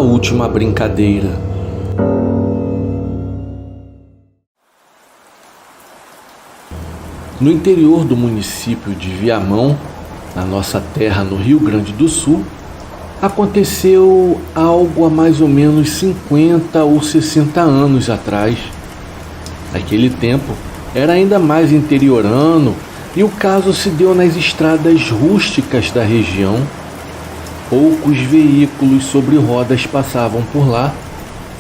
última brincadeira. No interior do município de Viamão, na nossa terra no Rio Grande do Sul, aconteceu algo há mais ou menos 50 ou 60 anos atrás. Naquele tempo, era ainda mais interiorano e o caso se deu nas estradas rústicas da região. Poucos veículos sobre rodas passavam por lá,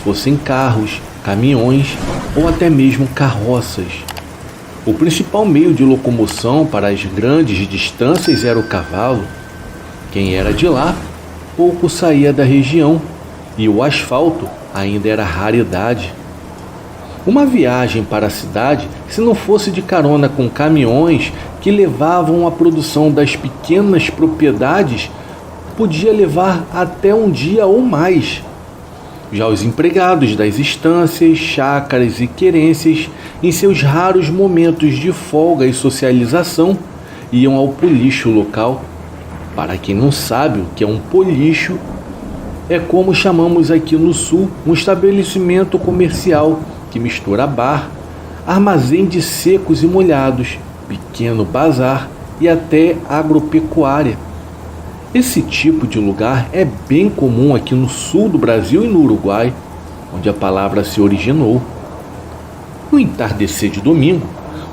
fossem carros, caminhões ou até mesmo carroças. O principal meio de locomoção para as grandes distâncias era o cavalo. Quem era de lá, pouco saía da região e o asfalto ainda era raridade. Uma viagem para a cidade, se não fosse de carona com caminhões que levavam a produção das pequenas propriedades, podia levar até um dia ou mais. Já os empregados das estâncias, chácaras e querências, em seus raros momentos de folga e socialização, iam ao policho local. Para quem não sabe o que é um policho, é como chamamos aqui no sul um estabelecimento comercial que mistura bar, armazém de secos e molhados, pequeno bazar e até agropecuária. Esse tipo de lugar é bem comum aqui no sul do Brasil e no Uruguai, onde a palavra se originou. No entardecer de domingo,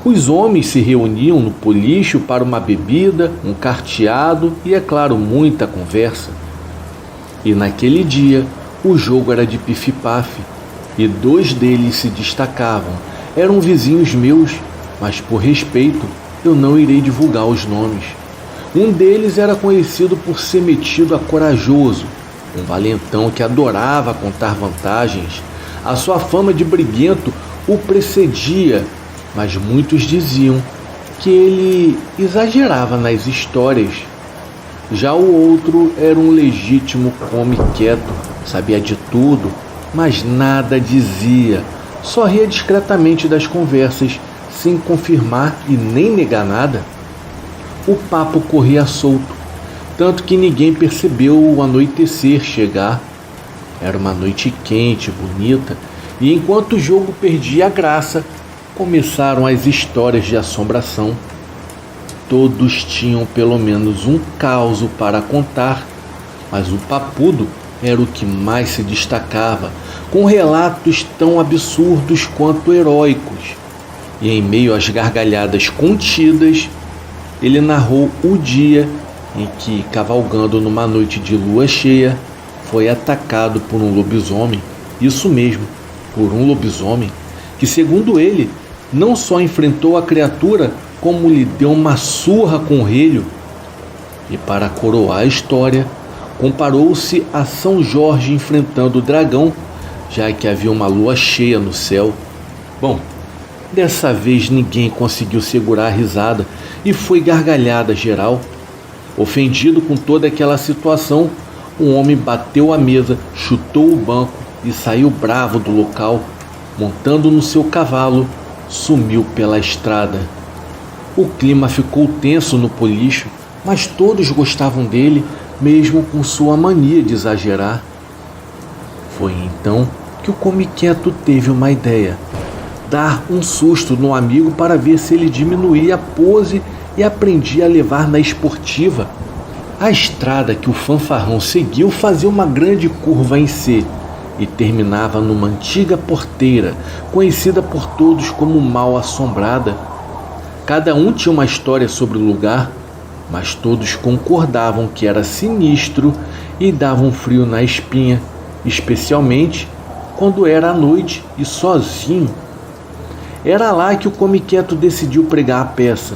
os homens se reuniam no policho para uma bebida, um carteado e, é claro, muita conversa. E naquele dia, o jogo era de pife-pafe, e dois deles se destacavam. Eram vizinhos meus, mas por respeito eu não irei divulgar os nomes. Um deles era conhecido por ser metido a corajoso, um valentão que adorava contar vantagens. A sua fama de briguento o precedia, mas muitos diziam que ele exagerava nas histórias. Já o outro era um legítimo come quieto, sabia de tudo, mas nada dizia, só ria discretamente das conversas, sem confirmar e nem negar nada. O papo corria solto, tanto que ninguém percebeu o anoitecer chegar. Era uma noite quente, bonita, e enquanto o jogo perdia a graça, começaram as histórias de assombração. Todos tinham pelo menos um causo para contar, mas o papudo era o que mais se destacava, com relatos tão absurdos quanto heróicos. E em meio às gargalhadas contidas, ele narrou o dia em que, cavalgando numa noite de lua cheia, foi atacado por um lobisomem. Isso mesmo, por um lobisomem, que, segundo ele, não só enfrentou a criatura, como lhe deu uma surra com o relho. E para coroar a história, comparou-se a São Jorge enfrentando o dragão, já que havia uma lua cheia no céu. Bom, dessa vez ninguém conseguiu segurar a risada e foi gargalhada geral. Ofendido com toda aquela situação, um homem bateu a mesa, chutou o banco e saiu bravo do local. Montando no seu cavalo, sumiu pela estrada. O clima ficou tenso no policho, mas todos gostavam dele, mesmo com sua mania de exagerar. Foi então que o come quieto teve uma ideia: dar um susto no amigo para ver se ele diminuía a pose e aprendia a levar na esportiva. A estrada que o fanfarrão seguiu fazia uma grande curva em C e terminava numa antiga porteira, conhecida por todos como Mal Assombrada. Cada um tinha uma história sobre o lugar, mas todos concordavam que era sinistro e dava um frio na espinha, especialmente quando era à noite e sozinho. Era lá que o come quieto decidiu pregar a peça.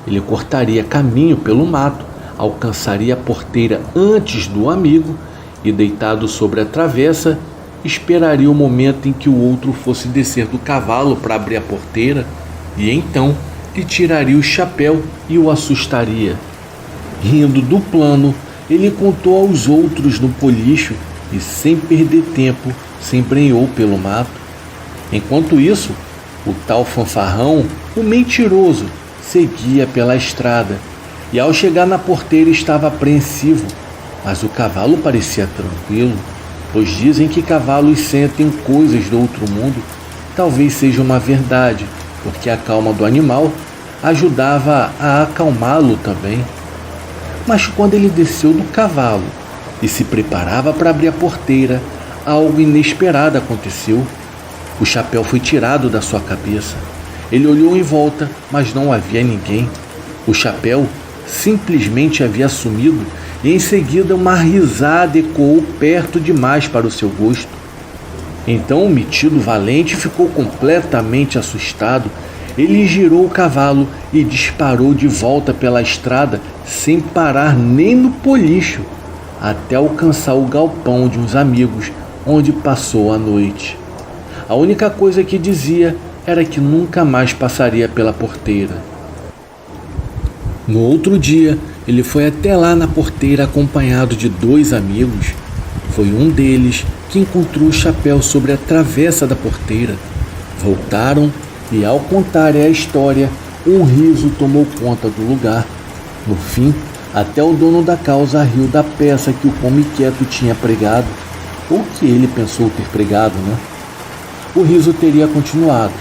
Ele cortaria caminho pelo mato, alcançaria a porteira antes do amigo e, deitado sobre a travessa, esperaria o momento em que o outro fosse descer do cavalo para abrir a porteira e então lhe tiraria o chapéu e o assustaria. Rindo do plano, ele contou aos outros no policho e, sem perder tempo, se embrenhou pelo mato. Enquanto isso, o tal fanfarrão, o mentiroso, seguia pela estrada e, ao chegar na porteira, estava apreensivo, mas o cavalo parecia tranquilo. pois dizem que cavalos sentem coisas do outro mundo. Talvez seja uma verdade, porque a calma do animal ajudava a acalmá-lo também. Mas quando ele desceu do cavalo e se preparava para abrir a porteira, algo inesperado aconteceu. O chapéu foi tirado da sua cabeça. Ele olhou em volta, mas não havia ninguém. O chapéu simplesmente havia sumido e em seguida uma risada ecoou perto demais para o seu gosto. Então o metido valente ficou completamente assustado. Ele girou o cavalo e disparou de volta pela estrada sem parar nem no policho, até alcançar o galpão de uns amigos, onde passou a noite. A única coisa que dizia era que nunca mais passaria pela porteira. No outro dia, ele foi até lá na porteira acompanhado de 2 amigos. Foi um deles que encontrou o chapéu sobre a travessa da porteira. Voltaram e, ao contarem a história, um riso tomou conta do lugar. No fim, até o dono da causa riu da peça que o Come Quieto tinha pregado, ou que ele pensou ter pregado, né? O riso teria continuado,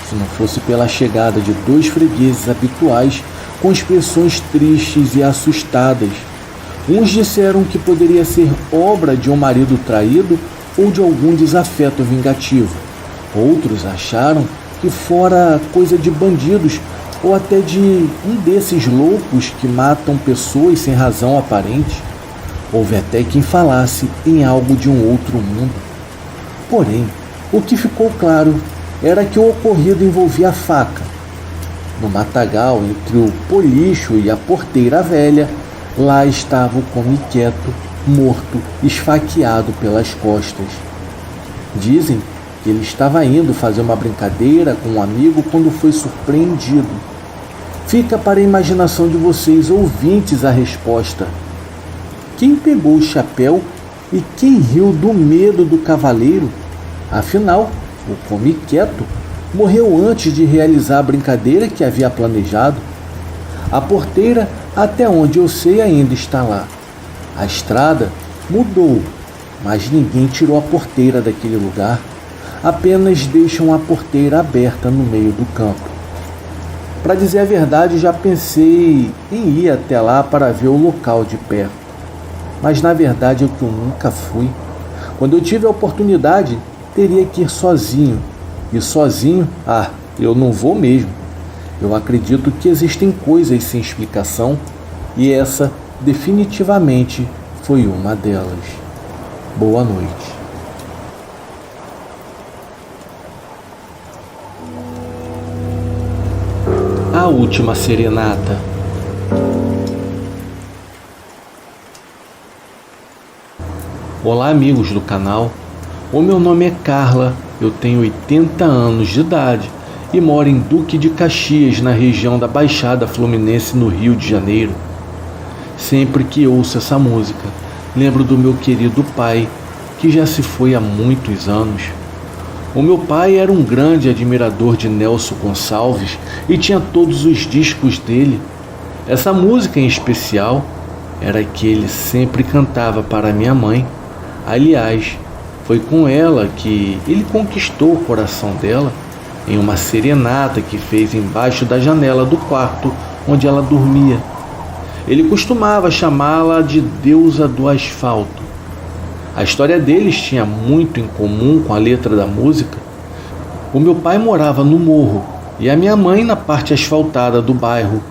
se não fosse pela chegada de 2 fregueses habituais com expressões tristes e assustadas. Uns disseram que poderia ser obra de um marido traído ou de algum desafeto vingativo. Outros acharam que fora coisa de bandidos ou até de um desses loucos que matam pessoas sem razão aparente. Houve até quem falasse em algo de um outro mundo. Porém, o que ficou claro era que o ocorrido envolvia faca. No matagal, entre o policho e a porteira velha, lá estava o Come Quieto, morto, esfaqueado pelas costas. Dizem que ele estava indo fazer uma brincadeira com um amigo quando foi surpreendido. Fica para a imaginação de vocês, ouvintes, a resposta. Quem pegou o chapéu e quem riu do medo do cavaleiro? Afinal, o Come Quieto morreu antes de realizar a brincadeira que havia planejado. A porteira, até onde eu sei, ainda está lá. A estrada mudou, mas ninguém tirou a porteira daquele lugar. Apenas deixam a porteira aberta no meio do campo. Para dizer a verdade, já pensei em ir até lá para ver o local de perto. Mas na verdade é que eu nunca fui. Quando eu tive a oportunidade, teria que ir sozinho. E sozinho, eu não vou mesmo. Eu acredito que existem coisas sem explicação e essa definitivamente foi uma delas. Boa noite. A Última Serenata. Olá, amigos do canal. O meu nome é Carla, eu tenho 80 anos de idade e moro em Duque de Caxias, na região da Baixada Fluminense, no Rio de Janeiro. Sempre que ouço essa música, lembro do meu querido pai, que já se foi há muitos anos. O meu pai era um grande admirador de Nelson Gonçalves e tinha todos os discos dele. Essa música em especial era que ele sempre cantava para minha mãe. Aliás, foi com ela que ele conquistou o coração dela em uma serenata que fez embaixo da janela do quarto onde ela dormia. Ele costumava chamá-la de deusa do asfalto. A história deles tinha muito em comum com a letra da música. O meu pai morava no morro e a minha mãe na parte asfaltada do bairro.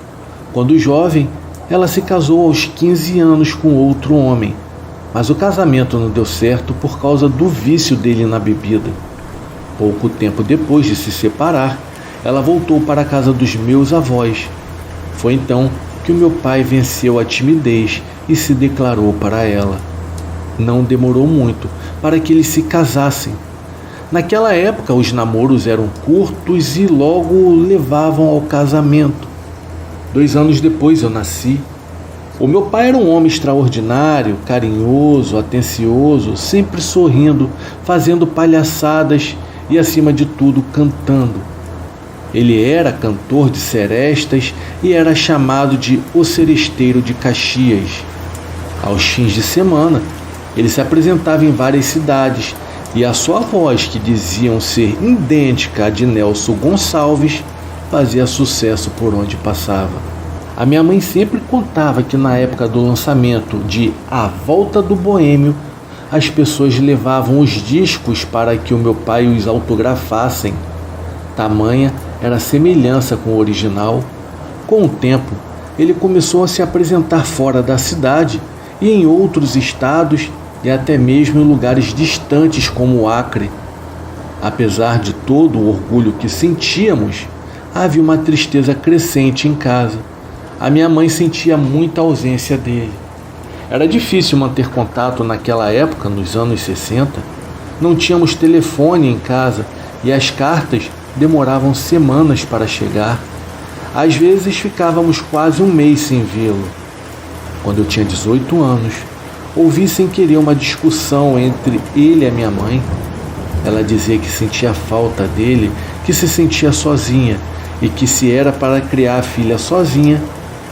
Quando jovem, ela se casou aos 15 anos com outro homem, mas o casamento não deu certo por causa do vício dele na bebida. Pouco tempo depois de se separar, ela voltou para a casa dos meus avós. Foi então que o meu pai venceu a timidez e se declarou para ela. Não demorou muito para que eles se casassem. Naquela época, os namoros eram curtos e logo levavam ao casamento. 2 anos depois eu nasci. O meu pai era um homem extraordinário, carinhoso, atencioso, sempre sorrindo, fazendo palhaçadas e, acima de tudo, cantando. Ele era cantor de serestas e era chamado de O Seresteiro de Caxias. Aos fins de semana, Ele se apresentava em várias cidades e a sua voz, que diziam ser idêntica à de Nelson Gonçalves, fazia sucesso por onde passava. A minha mãe sempre contava que na época do lançamento de A Volta do Boêmio, as pessoas levavam os discos para que o meu pai os autografassem. Tamanha era a semelhança com o original. Com o tempo, ele começou a se apresentar fora da cidade e em outros estados e até mesmo em lugares distantes como o Acre. Apesar de todo o orgulho que sentíamos, havia uma tristeza crescente em casa. A minha mãe sentia muita ausência dele. Era difícil manter contato naquela época, nos anos 60. Não tínhamos telefone em casa e as cartas demoravam semanas para chegar. Às vezes ficávamos quase um mês sem vê-lo. Quando eu tinha 18 anos, ouvi sem querer uma discussão entre ele e a minha mãe. Ela dizia que sentia falta dele, que se sentia sozinha e que se era para criar a filha sozinha,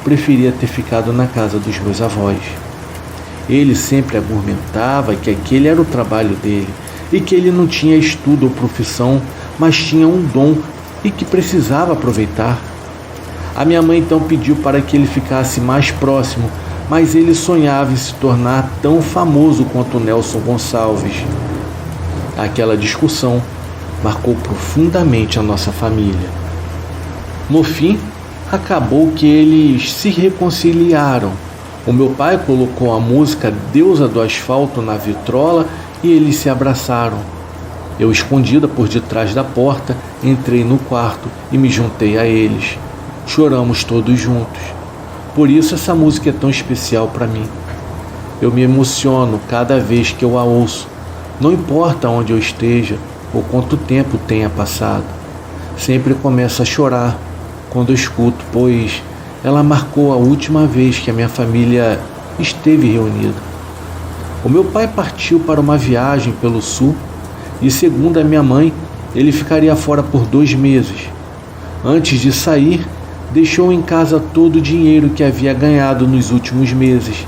preferia ter ficado na casa dos meus avós. Ele sempre argumentava que aquele era o trabalho dele e que ele não tinha estudo ou profissão, mas tinha um dom e que precisava aproveitar. A minha mãe então pediu para que ele ficasse mais próximo, mas ele sonhava em se tornar tão famoso quanto Nelson Gonçalves. Aquela discussão marcou profundamente a nossa família. No fim, acabou que eles se reconciliaram. O meu pai colocou a música Deusa do Asfalto na vitrola e eles se abraçaram. Eu, escondida por detrás da porta, entrei no quarto e me juntei a eles. Choramos todos juntos. Por isso essa música é tão especial para mim. Eu me emociono cada vez que eu a ouço. Não importa onde eu esteja ou quanto tempo tenha passado. Sempre começo a chorar quando eu escuto, pois ela marcou a última vez que a minha família esteve reunida. O meu pai partiu para uma viagem pelo sul e, segundo a minha mãe, ele ficaria fora por 2 meses. Antes de sair, deixou em casa todo o dinheiro que havia ganhado nos últimos meses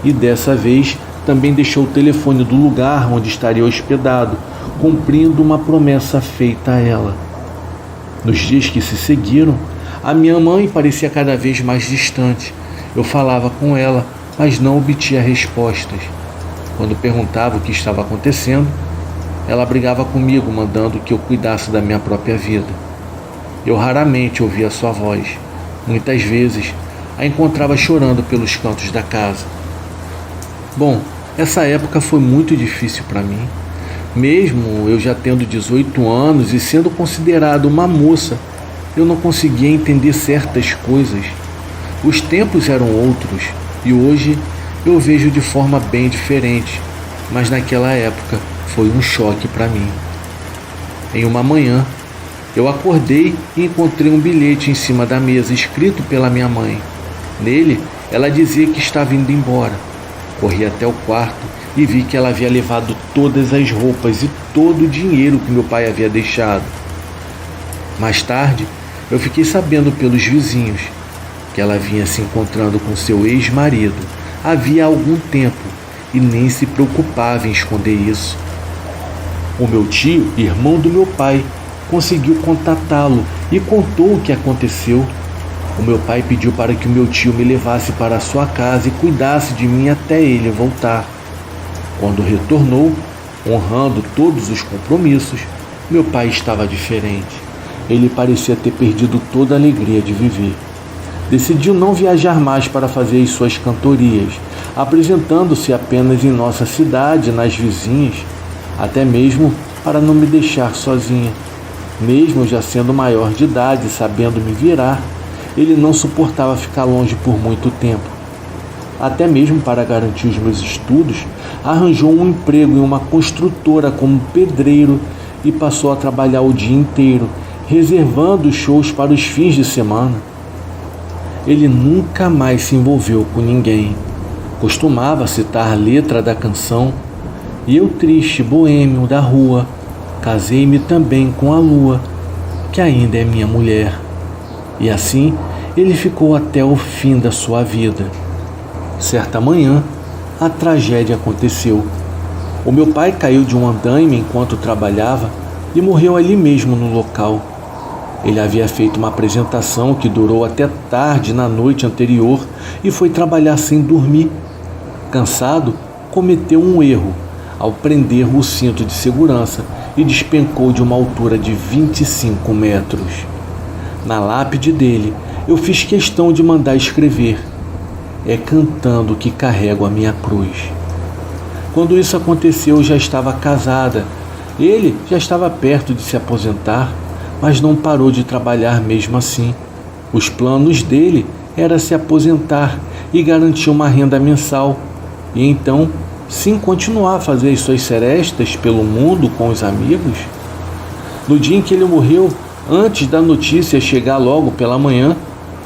e dessa vez também deixou o telefone do lugar onde estaria hospedado, cumprindo uma promessa feita a ela. Nos dias que se seguiram, a minha mãe parecia cada vez mais distante. Eu falava com ela, mas não obtinha respostas. Quando perguntava o que estava acontecendo, ela brigava comigo, mandando que eu cuidasse da minha própria vida. Eu raramente ouvia sua voz. Muitas vezes, a encontrava chorando pelos cantos da casa. Bom, essa época foi muito difícil para mim. Mesmo eu já tendo 18 anos e sendo considerado uma moça, eu não conseguia entender certas coisas. Os tempos eram outros e hoje eu vejo de forma bem diferente, mas naquela época foi um choque para mim. Em uma manhã, eu acordei e encontrei um bilhete em cima da mesa escrito pela minha mãe. Nele, ela dizia que estava indo embora. Corri até o quarto e vi que ela havia levado todas as roupas e todo o dinheiro que meu pai havia deixado. Mais tarde, eu fiquei sabendo pelos vizinhos que ela vinha se encontrando com seu ex-marido havia algum tempo e nem se preocupava em esconder isso. O meu tio, irmão do meu pai, conseguiu contatá-lo e contou o que aconteceu. O meu pai pediu para que o meu tio me levasse para a sua casa e cuidasse de mim até ele voltar. Quando retornou, honrando todos os compromissos, meu pai estava diferente. Ele parecia ter perdido toda a alegria de viver. Decidiu não viajar mais para fazer as suas cantorias, apresentando-se apenas em nossa cidade, nas vizinhas, até mesmo para não me deixar sozinha. Mesmo já sendo maior de idade e sabendo me virar, ele não suportava ficar longe por muito tempo. Até mesmo para garantir os meus estudos, arranjou um emprego em uma construtora como pedreiro e passou a trabalhar o dia inteiro, reservando os shows para os fins de semana. Ele nunca mais se envolveu com ninguém. Costumava citar a letra da canção. E eu, triste boêmio da rua, casei-me também com a lua, que ainda é minha mulher. E assim ele ficou até o fim da sua vida. Certa manhã, a tragédia aconteceu. O meu pai caiu de um andaime enquanto trabalhava e morreu ali mesmo no local. Ele havia feito uma apresentação que durou até tarde na noite anterior e foi trabalhar sem dormir. Cansado, cometeu um erro ao prender o cinto de segurança e despencou de uma altura de 25 metros. Na lápide dele, eu fiz questão de mandar escrever: é cantando que carrego a minha cruz. Quando isso aconteceu, eu já estava casada. Ele já estava perto de se aposentar, mas não parou de trabalhar mesmo assim. Os planos dele era se aposentar e garantir uma renda mensal, e então, sim, continuar a fazer as suas serestas pelo mundo com os amigos. No dia em que ele morreu, antes da notícia chegar logo pela manhã,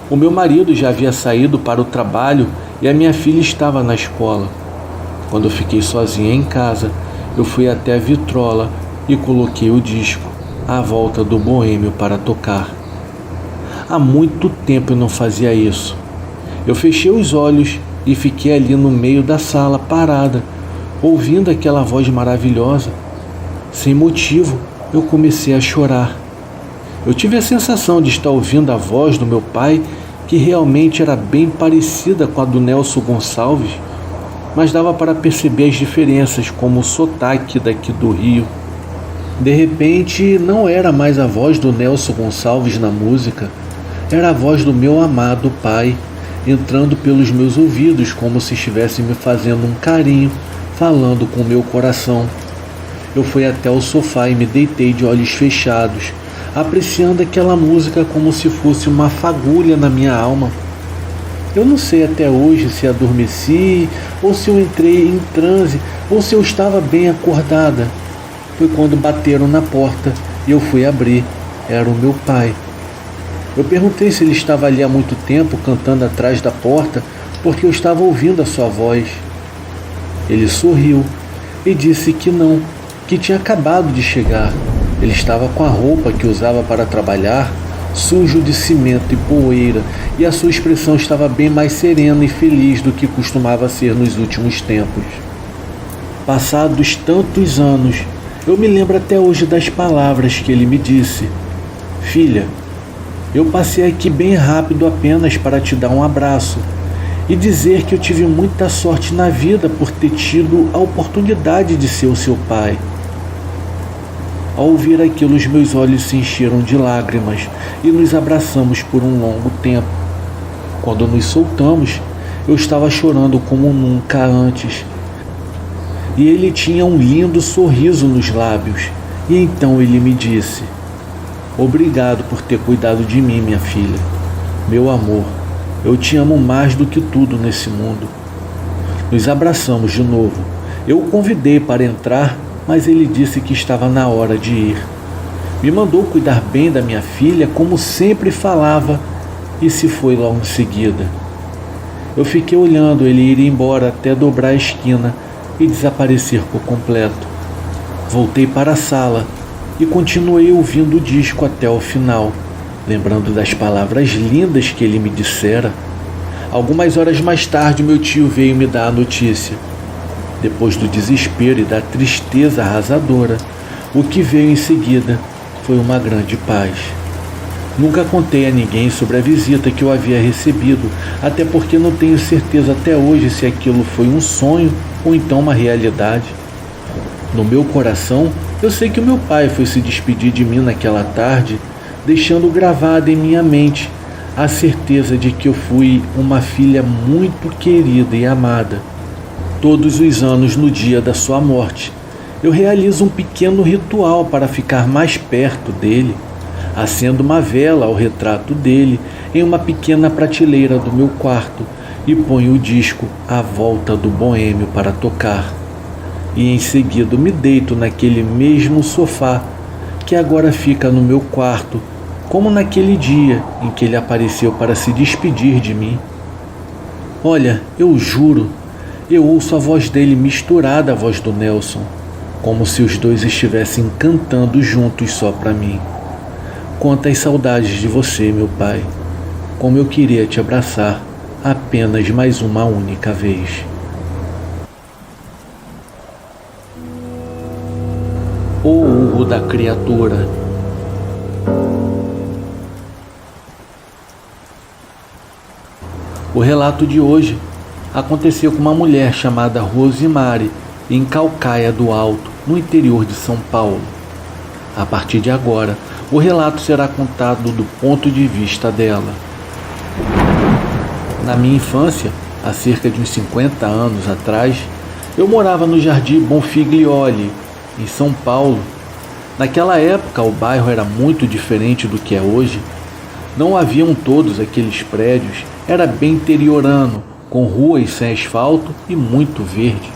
o meu marido já havia saído para o trabalho e a minha filha estava na escola. Quando eu fiquei sozinha em casa, eu fui até a vitrola e coloquei o disco À Volta do Boêmio para tocar. Há muito tempo eu não fazia isso. Eu fechei os olhos e fiquei ali no meio da sala, parada, ouvindo aquela voz maravilhosa. Sem motivo, eu comecei a chorar. Eu tive a sensação de estar ouvindo a voz do meu pai, que realmente era bem parecida com a do Nelson Gonçalves, mas dava para perceber as diferenças, como o sotaque daqui do Rio. De repente, não era mais a voz do Nelson Gonçalves na música, era a voz do meu amado pai, entrando pelos meus ouvidos como se estivesse me fazendo um carinho, falando com o meu coração. Eu fui até o sofá e me deitei de olhos fechados, apreciando aquela música como se fosse uma fagulha na minha alma. Eu não sei até hoje se adormeci, ou se eu entrei em transe, ou se eu estava bem acordada. Foi quando bateram na porta e eu fui abrir. Era o meu pai. Eu perguntei se ele estava ali há muito tempo, cantando atrás da porta, porque eu estava ouvindo a sua voz. Ele sorriu e disse que não, que tinha acabado de chegar. Ele estava com a roupa que usava para trabalhar, sujo de cimento e poeira, e a sua expressão estava bem mais serena e feliz do que costumava ser nos últimos tempos. Passados tantos anos, eu me lembro até hoje das palavras que ele me disse: filha, eu passei aqui bem rápido apenas para te dar um abraço e dizer que eu tive muita sorte na vida por ter tido a oportunidade de ser o seu pai. Ao ouvir aquilo, os meus olhos se encheram de lágrimas e nos abraçamos por um longo tempo. Quando nos soltamos, eu estava chorando como nunca antes. E ele tinha um lindo sorriso nos lábios. E então ele me disse: obrigado por ter cuidado de mim, minha filha. Meu amor, eu te amo mais do que tudo nesse mundo. Nos abraçamos de novo. Eu o convidei para entrar, mas ele disse que estava na hora de ir. Me mandou cuidar bem da minha filha, como sempre falava, e se foi logo em seguida. Eu fiquei olhando ele ir embora até dobrar a esquina e desaparecer por completo. Voltei para a sala e continuei ouvindo o disco até o final, lembrando das palavras lindas que ele me dissera. Algumas horas mais tarde, meu tio veio me dar a notícia. Depois do desespero e da tristeza arrasadora, o que veio em seguida foi uma grande paz. Nunca contei a ninguém sobre a visita que eu havia recebido, até porque não tenho certeza até hoje se aquilo foi um sonho ou então uma realidade. No meu coração, eu sei que o meu pai foi se despedir de mim naquela tarde, deixando gravada em minha mente a certeza de que eu fui uma filha muito querida e amada. Todos os anos, no dia da sua morte, eu realizo um pequeno ritual para ficar mais perto dele. Acendo uma vela ao retrato dele em uma pequena prateleira do meu quarto e ponho o disco À Volta do Boêmio para tocar. E em seguida me deito naquele mesmo sofá que agora fica no meu quarto, como naquele dia em que ele apareceu para se despedir de mim. Olha, eu juro, eu ouço a voz dele misturada à voz do Nelson, como se os dois estivessem cantando juntos só para mim. Quantas saudades de você, meu pai. Como eu queria te abraçar apenas mais uma única vez. medo da criatura. O relato de hoje aconteceu com uma mulher chamada Rosimari, em Calcaia do Alto, no interior de São Paulo. A partir de agora, o relato será contado do ponto de vista dela. Na minha infância, há cerca de uns 50 anos atrás, eu morava no Jardim Bonfiglioli, em São Paulo. Naquela época, o bairro era muito diferente do que é hoje. Não haviam todos aqueles prédios, era bem interiorano, com ruas sem asfalto e muito verde.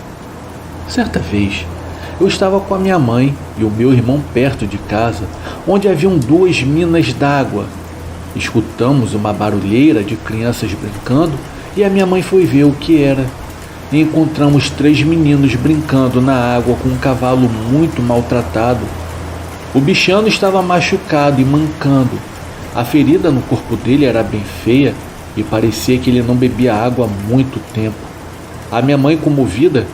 Certa vez, eu estava com a minha mãe e o meu irmão perto de casa, onde haviam 2 minas d'água. Escutamos uma barulheira de crianças brincando e a minha mãe foi ver o que era. E encontramos 3 meninos brincando na água com um cavalo muito maltratado. O bichano estava machucado e mancando. A ferida no corpo dele era bem feia e parecia que ele não bebia água há muito tempo. A minha mãe, comovida,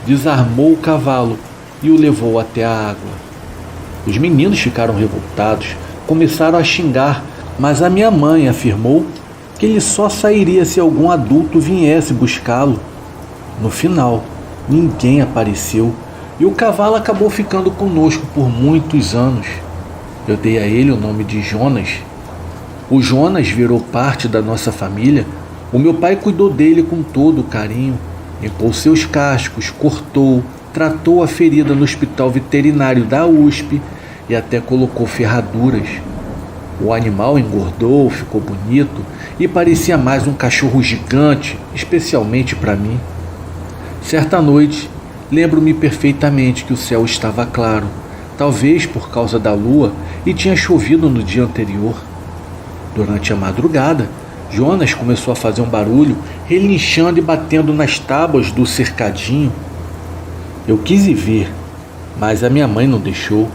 desarmou o cavalo e o levou até a água. Os meninos ficaram revoltados, começaram a xingar, mas a minha mãe afirmou que ele só sairia se algum adulto viesse buscá-lo. No final, ninguém apareceu e o cavalo acabou ficando conosco por muitos anos. Eu dei a ele o nome de Jonas. O Jonas virou parte da nossa família. O meu pai cuidou dele com todo o carinho, limpou seus cascos, cortou, tratou a ferida no hospital veterinário da USP e até colocou ferraduras. O animal engordou, ficou bonito e parecia mais um cachorro gigante, especialmente para mim. Certa noite, lembro-me perfeitamente que o céu estava claro, talvez por causa da lua, e tinha chovido no dia anterior. Durante a madrugada, Jonas começou a fazer um barulho, relinchando e batendo nas tábuas do cercadinho. Eu quis ir ver, mas a minha mãe não deixou.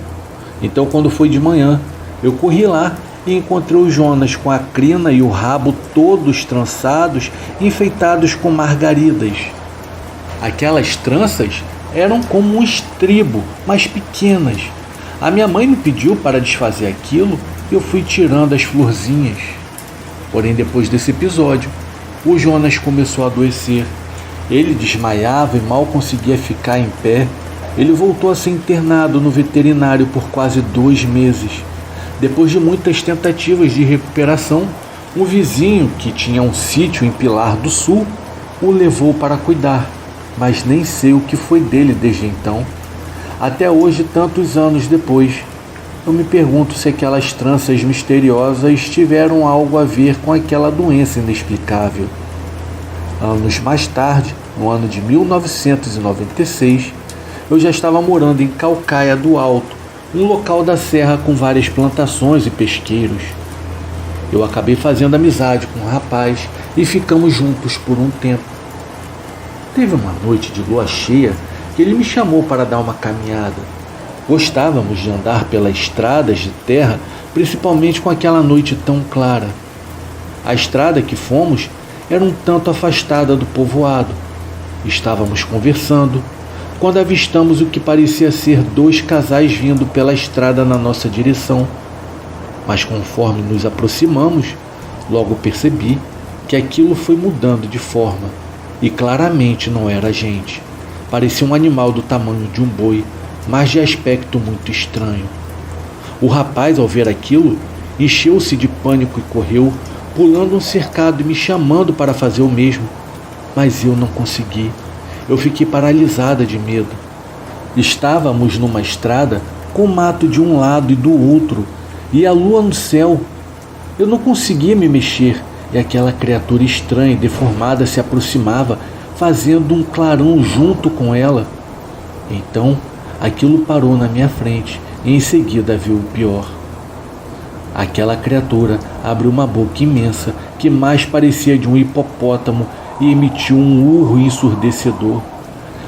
Então, quando foi de manhã, eu corri lá e encontrei o Jonas com a crina e o rabo todos trançados e enfeitados com margaridas. Aquelas tranças eram como um estribo, mas pequenas. A minha mãe me pediu para desfazer aquilo e eu fui tirando as florzinhas. Porém, depois desse episódio, o Jonas começou a adoecer. Ele desmaiava e mal conseguia ficar em pé. Ele voltou a ser internado no veterinário por quase 2 meses. Depois de muitas tentativas de recuperação, um vizinho que tinha um sítio em Pilar do Sul o levou para cuidar, mas nem sei o que foi dele desde então. Até hoje, tantos anos depois, eu me pergunto se aquelas tranças misteriosas tiveram algo a ver com aquela doença inexplicável. Anos mais tarde, no ano de 1996, eu já estava morando em Calcaia do Alto, um local da serra com várias plantações e pesqueiros. Eu acabei fazendo amizade com um rapaz e ficamos juntos por um tempo. Teve uma noite de lua cheia que ele me chamou para dar uma caminhada. Gostávamos de andar pelas estradas de terra, principalmente com aquela noite tão clara. A estrada que fomos era um tanto afastada do povoado. Estávamos conversando quando avistamos o que parecia ser 2 casais vindo pela estrada na nossa direção. Mas conforme nos aproximamos, logo percebi que aquilo foi mudando de forma e claramente não era gente. Parecia um animal do tamanho de um boi, mas de aspecto muito estranho. O rapaz, ao ver aquilo, encheu-se de pânico e correu, pulando um cercado e me chamando para fazer o mesmo. Mas eu não consegui. Eu fiquei paralisada de medo. Estávamos numa estrada com mato de um lado e do outro, e a lua no céu. Eu não conseguia me mexer, e aquela criatura estranha e deformada se aproximava, fazendo um clarão junto com ela. Então, aquilo parou na minha frente e em seguida viu o pior. Aquela criatura abriu uma boca imensa que mais parecia de um hipopótamo e emitiu um urro ensurdecedor.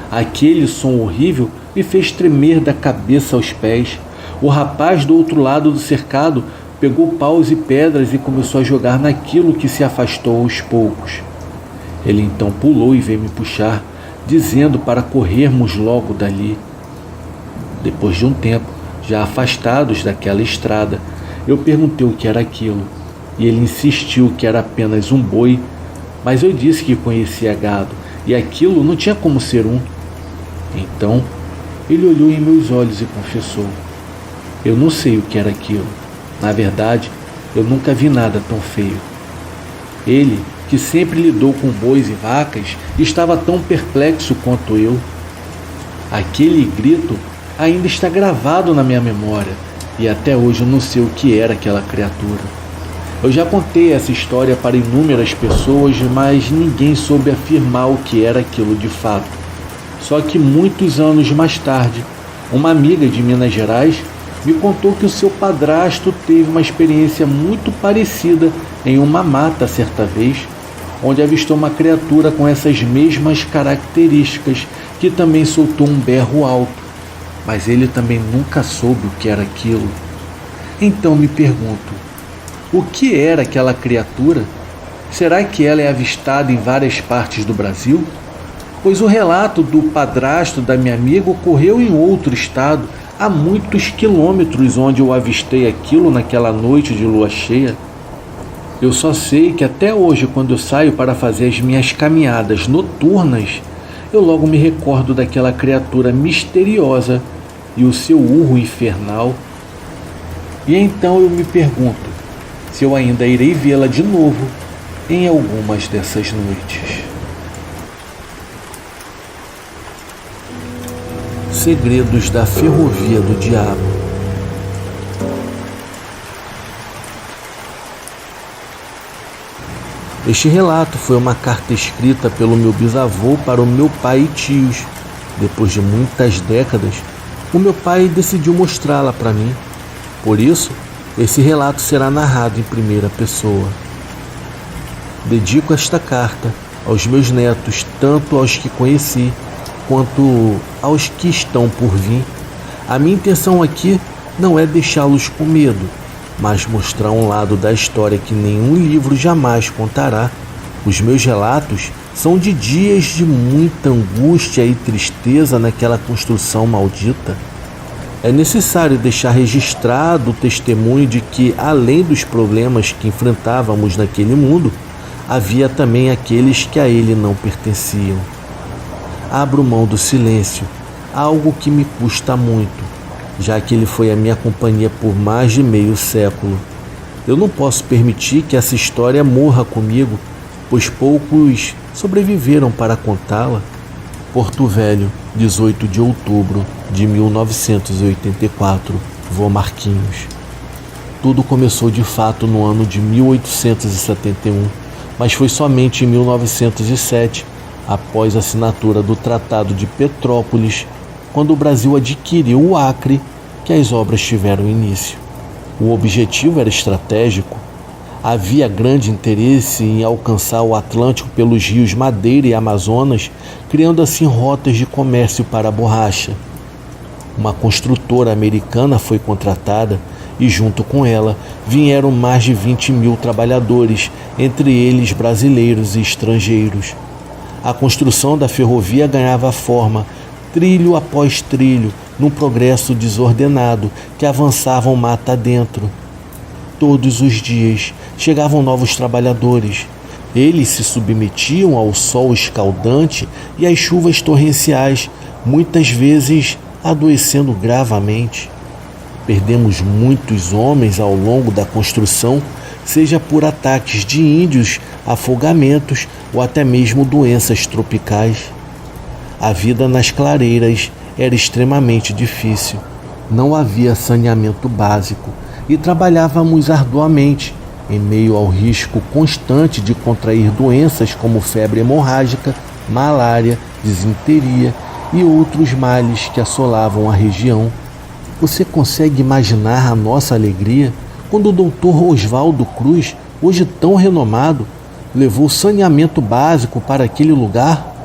Aquele som horrível me fez tremer da cabeça aos pés. O rapaz do outro lado do cercado pegou paus e pedras e começou a jogar naquilo que se afastou aos poucos. Ele então pulou e veio me puxar, dizendo para corrermos logo dali. Depois de um tempo, já afastados daquela estrada. Eu perguntei o que era aquilo, e ele insistiu que era apenas um boi, mas eu disse que conhecia gado, e aquilo não tinha como ser um. Então, ele olhou em meus olhos e confessou: eu não sei o que era aquilo. Na verdade, eu nunca vi nada tão feio. Ele, que sempre lidou com bois e vacas, estava tão perplexo quanto eu. Aquele grito ainda está gravado na minha memória, e até hoje eu não sei o que era aquela criatura. Eu já contei essa história para inúmeras pessoas, mas ninguém soube afirmar o que era aquilo de fato. Só que muitos anos mais tarde, uma amiga de Minas Gerais me contou que o seu padrasto teve uma experiência muito parecida em uma mata certa vez, onde avistou uma criatura com essas mesmas características, que também soltou um berro alto, mas ele também nunca soube o que era aquilo. Então me pergunto, o que era aquela criatura? Será que ela é avistada em várias partes do Brasil? Pois o relato do padrasto da minha amiga ocorreu em outro estado, a muitos quilômetros, onde eu avistei aquilo naquela noite de lua cheia. Eu só sei que até hoje, quando eu saio para fazer as minhas caminhadas noturnas, eu logo me recordo daquela criatura misteriosa e o seu urro infernal. E então eu me pergunto se eu ainda irei vê-la de novo em algumas dessas noites. Segredos da Ferrovia do Diabo. Este relato foi uma carta escrita pelo meu bisavô para o meu pai e tios. Depois de muitas décadas, o meu pai decidiu mostrá-la para mim. Por isso, esse relato será narrado em primeira pessoa. Dedico esta carta aos meus netos, tanto aos que conheci quanto aos que estão por vir. A minha intenção aqui não é deixá-los com medo, mas mostrar um lado da história que nenhum livro jamais contará. Os meus relatos são de dias de muita angústia e tristeza naquela construção maldita. É necessário deixar registrado o testemunho de que, além dos problemas que enfrentávamos naquele mundo, havia também aqueles que a ele não pertenciam. Abro mão do silêncio, algo que me custa muito, já que ele foi a minha companhia por mais de meio século. Eu não posso permitir que essa história morra comigo, pois poucos sobreviveram para contá-la. Porto Velho, 18 de outubro de 1984, Vô Marquinhos. Tudo começou de fato no ano de 1871, mas foi somente em 1907, após a assinatura do Tratado de Petrópolis, quando o Brasil adquiriu o Acre, que as obras tiveram início. O objetivo era estratégico. Havia grande interesse em alcançar o Atlântico pelos rios Madeira e Amazonas, criando assim rotas de comércio para a borracha. Uma construtora americana foi contratada e, junto com ela, vieram mais de 20.000 trabalhadores, entre eles brasileiros e estrangeiros. A construção da ferrovia ganhava forma, trilho após trilho, num progresso desordenado que avançavam mata adentro. Todos os dias chegavam novos trabalhadores. Eles se submetiam ao sol escaldante e às chuvas torrenciais, muitas vezes adoecendo gravemente. Perdemos muitos homens ao longo da construção, seja por ataques de índios, afogamentos ou até mesmo doenças tropicais. A vida nas clareiras era extremamente difícil. Não havia saneamento básico e trabalhávamos arduamente, em meio ao risco constante de contrair doenças como febre hemorrágica, malária, disenteria e outros males que assolavam a região. Você consegue imaginar a nossa alegria quando o Dr. Oswaldo Cruz, hoje tão renomado, levou saneamento básico para aquele lugar?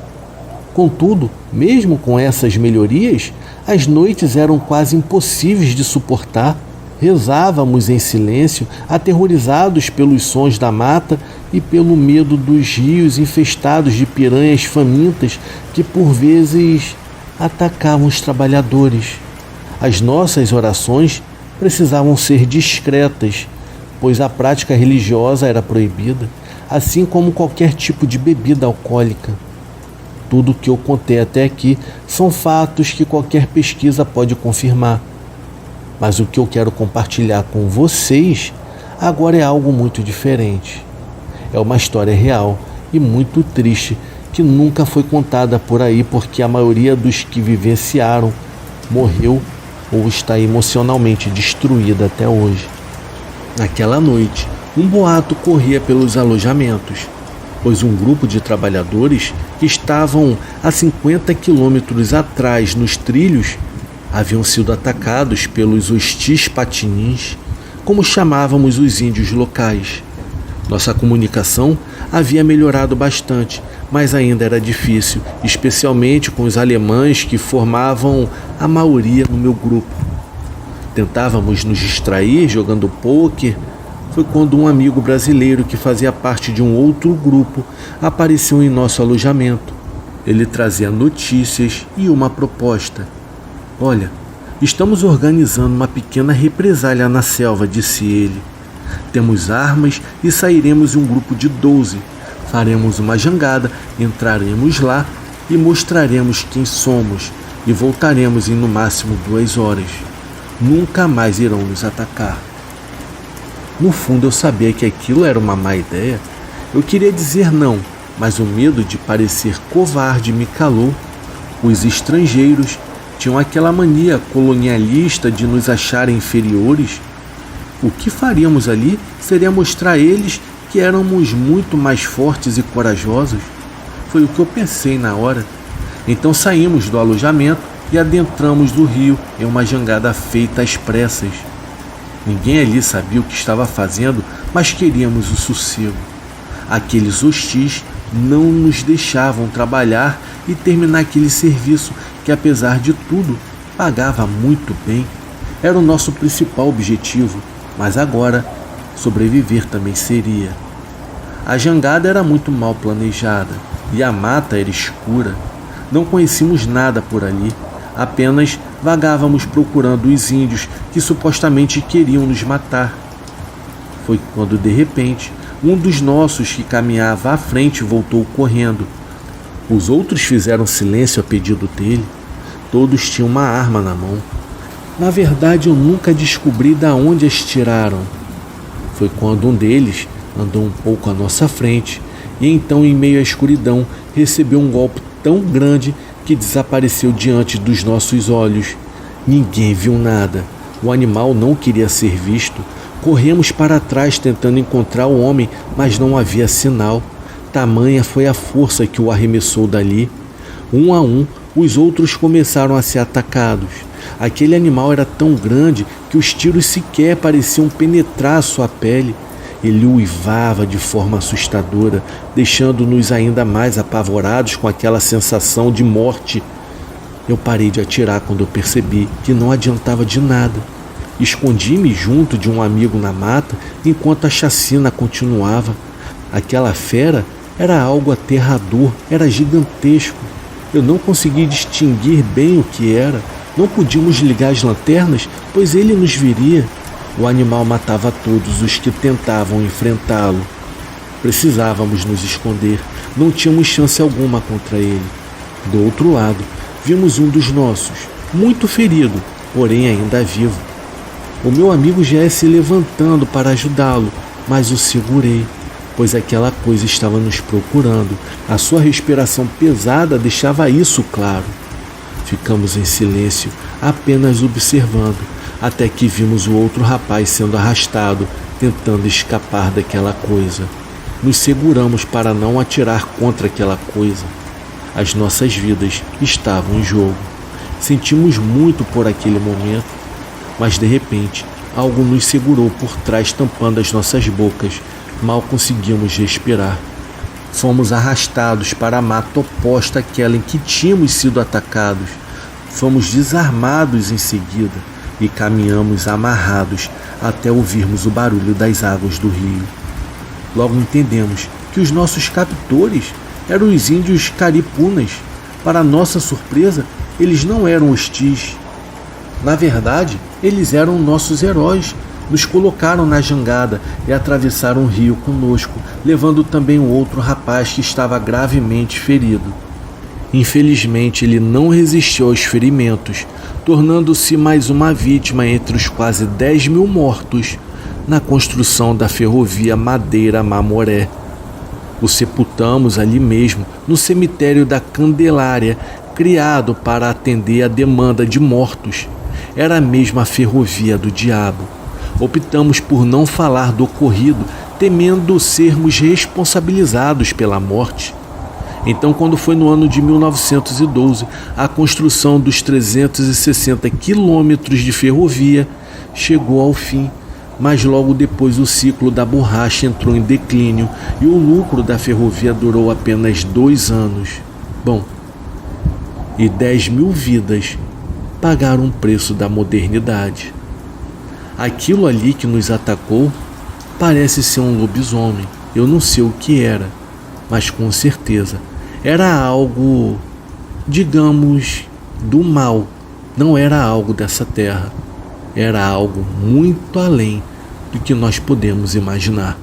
Contudo, mesmo com essas melhorias, as noites eram quase impossíveis de suportar. Rezávamos em silêncio, aterrorizados pelos sons da mata e pelo medo dos rios infestados de piranhas famintas que por vezes atacavam os trabalhadores. As nossas orações precisavam ser discretas, pois a prática religiosa era proibida, assim como qualquer tipo de bebida alcoólica. Tudo o que eu contei até aqui são fatos que qualquer pesquisa pode confirmar. Mas o que eu quero compartilhar com vocês agora é algo muito diferente. É uma história real e muito triste que nunca foi contada por aí, porque a maioria dos que vivenciaram morreu ou está emocionalmente destruída até hoje. Naquela noite, um boato corria pelos alojamentos, pois um grupo de trabalhadores que estavam a 50 quilômetros atrás nos trilhos haviam sido atacados pelos hostis patinins, como chamávamos os índios locais. Nossa comunicação havia melhorado bastante, mas ainda era difícil, especialmente com os alemães que formavam a maioria no meu grupo. Tentávamos nos distrair jogando pôquer. Foi quando um amigo brasileiro que fazia parte de um outro grupo apareceu em nosso alojamento. Ele trazia notícias e uma proposta. "Olha, estamos organizando uma pequena represália na selva", disse ele. "Temos armas e sairemos em um grupo de 12. Faremos uma jangada, entraremos lá e mostraremos quem somos e voltaremos em no máximo 2 horas. Nunca mais irão nos atacar." No fundo eu sabia que aquilo era uma má ideia. Eu queria dizer não, mas o medo de parecer covarde me calou. Os estrangeiros tinham aquela mania colonialista de nos acharem inferiores. O que faríamos ali seria mostrar a eles que éramos muito mais fortes e corajosos. Foi o que eu pensei na hora. Então saímos do alojamento e adentramos do rio em uma jangada feita às pressas. Ninguém ali sabia o que estava fazendo, mas queríamos o sossego. Aqueles hostis não nos deixavam trabalhar e terminar aquele serviço que, apesar de tudo, pagava muito bem. Era o nosso principal objetivo, mas agora sobreviver também seria. A jangada era muito mal planejada e a mata era escura. Não conhecíamos nada por ali, apenas vagávamos procurando os índios que supostamente queriam nos matar. Foi quando, de repente, um dos nossos que caminhava à frente voltou correndo. Os outros fizeram silêncio a pedido dele. Todos tinham uma arma na mão. Na verdade, eu nunca descobri de onde as tiraram. Foi quando um deles andou um pouco à nossa frente e então, em meio à escuridão, recebeu um golpe tão grande que desapareceu diante dos nossos olhos. Ninguém viu nada. O animal não queria ser visto. Corremos para trás tentando encontrar o homem, mas não havia sinal. Tamanha foi a força que o arremessou dali. Um a um, os outros começaram a ser atacados. Aquele animal era tão grande que os tiros sequer pareciam penetrar sua pele. Ele uivava de forma assustadora, deixando-nos ainda mais apavorados com aquela sensação de morte. Eu parei de atirar quando eu percebi que não adiantava de nada. Escondi-me junto de um amigo na mata enquanto a chacina continuava. Aquela fera era algo aterrador, era gigantesco. Eu não consegui distinguir bem o que era. Não podíamos ligar as lanternas, pois ele nos viria. O animal matava todos os que tentavam enfrentá-lo. Precisávamos nos esconder. Não tínhamos chance alguma contra ele. Do outro lado, vimos um dos nossos, muito ferido, porém ainda vivo. O meu amigo já ia se levantando para ajudá-lo, mas o segurei, pois aquela coisa estava nos procurando. A sua respiração pesada deixava isso claro. Ficamos em silêncio, apenas observando, até que vimos o outro rapaz sendo arrastado, tentando escapar daquela coisa. Nos seguramos para não atirar contra aquela coisa. As nossas vidas estavam em jogo. Sentimos muito por aquele momento, mas de repente algo nos segurou por trás, tampando as nossas bocas. Mal conseguimos respirar. Fomos arrastados para a mata oposta àquela em que tínhamos sido atacados. Fomos desarmados em seguida e caminhamos amarrados até ouvirmos o barulho das águas do rio. Logo entendemos que os nossos captores eram os índios caripunas. Para nossa surpresa, eles não eram hostis. Na verdade, eles eram nossos heróis. Nos colocaram na jangada e atravessaram o rio conosco, levando também o outro rapaz que estava gravemente ferido. Infelizmente, ele não resistiu aos ferimentos, tornando-se mais uma vítima entre os quase 10.000 mortos na construção da ferrovia Madeira-Mamoré. O sepultamos ali mesmo, no cemitério da Candelária, criado para atender a demanda de mortos. Era mesmo a ferrovia do diabo. Optamos por não falar do ocorrido, temendo sermos responsabilizados pela morte. Então, quando foi no ano de 1912, a construção dos 360 quilômetros de ferrovia chegou ao fim, mas logo depois o ciclo da borracha entrou em declínio e o lucro da ferrovia durou apenas 2 anos. Bom, e 10.000 vidas pagaram o preço da modernidade. Aquilo ali que nos atacou parece ser um lobisomem. Eu não sei o que era, mas com certeza era algo, digamos, do mal. Não era algo dessa terra. Era algo muito além do que nós podemos imaginar.